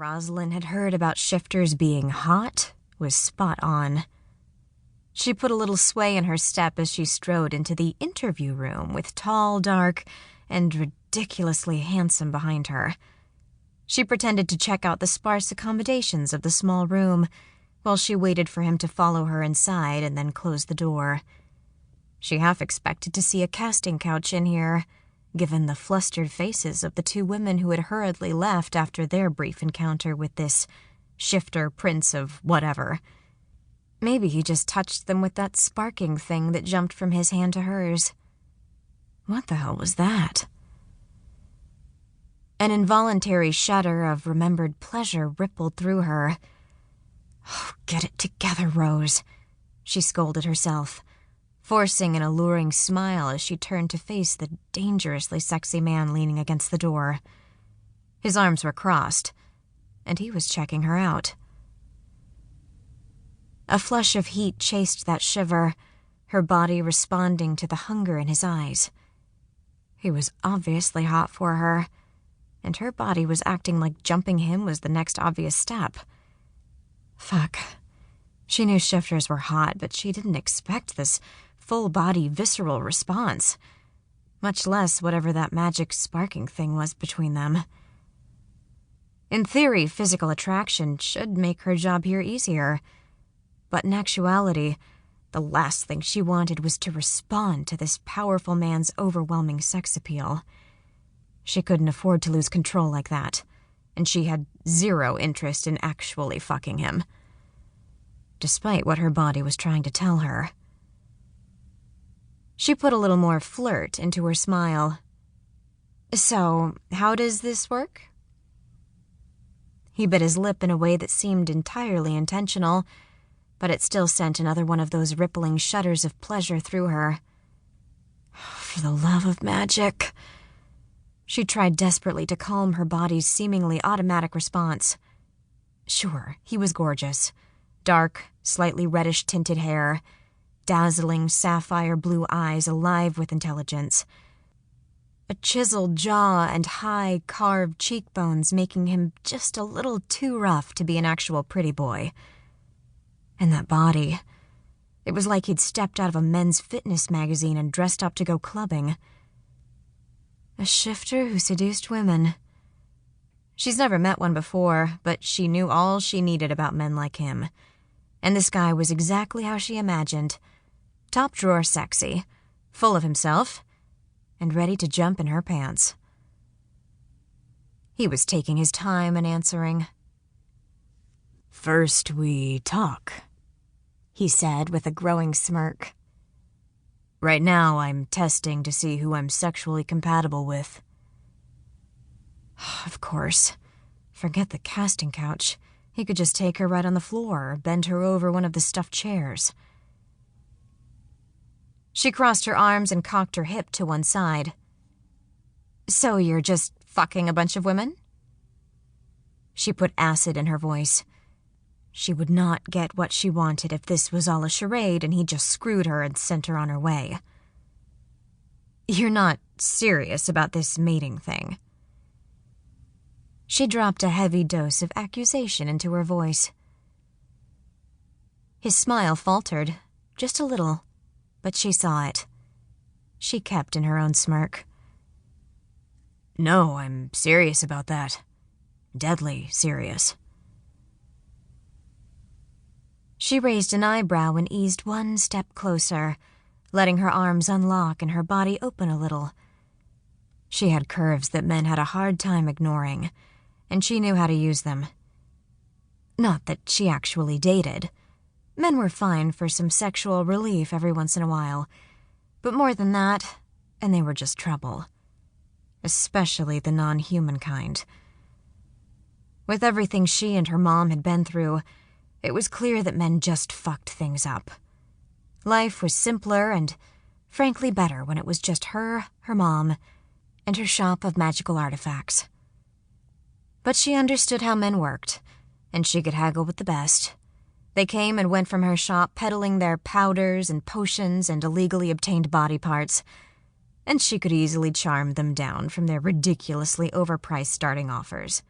Rosalyn had heard about shifters being hot was spot on. She put a little sway in her step as she strode into the interview room with tall, dark, and ridiculously handsome behind her. She pretended to check out the sparse accommodations of the small room while she waited for him to follow her inside and then close the door. She half expected to see a casting couch in here, given the flustered faces of the two women who had hurriedly left after their brief encounter with this shifter prince of whatever. Maybe he just touched them with that sparking thing that jumped from his hand to hers. What the hell was that? An involuntary shudder of remembered pleasure rippled through her. Oh, get it together, Rose, she scolded herself, forcing an alluring smile as she turned to face the dangerously sexy man leaning against the door. His arms were crossed, and he was checking her out. A flush of heat chased that shiver, her body responding to the hunger in his eyes. He was obviously hot for her, and her body was acting like jumping him was the next obvious step. Fuck. She knew shifters were hot, but she didn't expect this full-body visceral response, much less whatever that magic sparking thing was between them. In theory, physical attraction should make her job here easier, but in actuality, the last thing she wanted was to respond to this powerful man's overwhelming sex appeal. She couldn't afford to lose control like that, and she had zero interest in actually fucking him, despite what her body was trying to tell her. She put a little more flirt into her smile. So, how does this work? He bit his lip in a way that seemed entirely intentional, but it still sent another one of those rippling shudders of pleasure through her. For the love of magic. She tried desperately to calm her body's seemingly automatic response. Sure, he was gorgeous. Dark, slightly reddish-tinted hair, dazzling sapphire blue eyes alive with intelligence. A chiseled jaw and high, carved cheekbones making him just a little too rough to be an actual pretty boy. And that body. It was like he'd stepped out of a men's fitness magazine and dressed up to go clubbing. A shifter who seduced women. She's never met one before, but she knew all she needed about men like him. And this guy was exactly how she imagined. Top-drawer sexy, full of himself, and ready to jump in her pants. He was taking his time in answering. "First we talk," he said with a growing smirk. "Right now I'm testing to see who I'm sexually compatible with." Of course. Forget the casting couch. He could just take her right on the floor or bend her over one of the stuffed chairs. She crossed her arms and cocked her hip to one side. "So you're just fucking a bunch of women?" She put acid in her voice. She would not get what she wanted if this was all a charade and he just screwed her and sent her on her way. "You're not serious about this mating thing?" She dropped a heavy dose of accusation into her voice. His smile faltered, just a little, but she saw it. She kept in her own smirk. "No, I'm serious about that. Deadly serious." She raised an eyebrow and eased one step closer, letting her arms unlock and her body open a little. She had curves that men had a hard time ignoring, and she knew how to use them. Not that she actually dated. Men were fine for some sexual relief every once in a while, but more than that, and they were just trouble. Especially the non-human kind. With everything she and her mom had been through, it was clear that men just fucked things up. Life was simpler and, frankly, better when it was just her mom, and her shop of magical artifacts. But she understood how men worked, and she could haggle with the best. They came and went from her shop peddling their powders and potions and illegally obtained body parts, and she could easily charm them down from their ridiculously overpriced starting offers.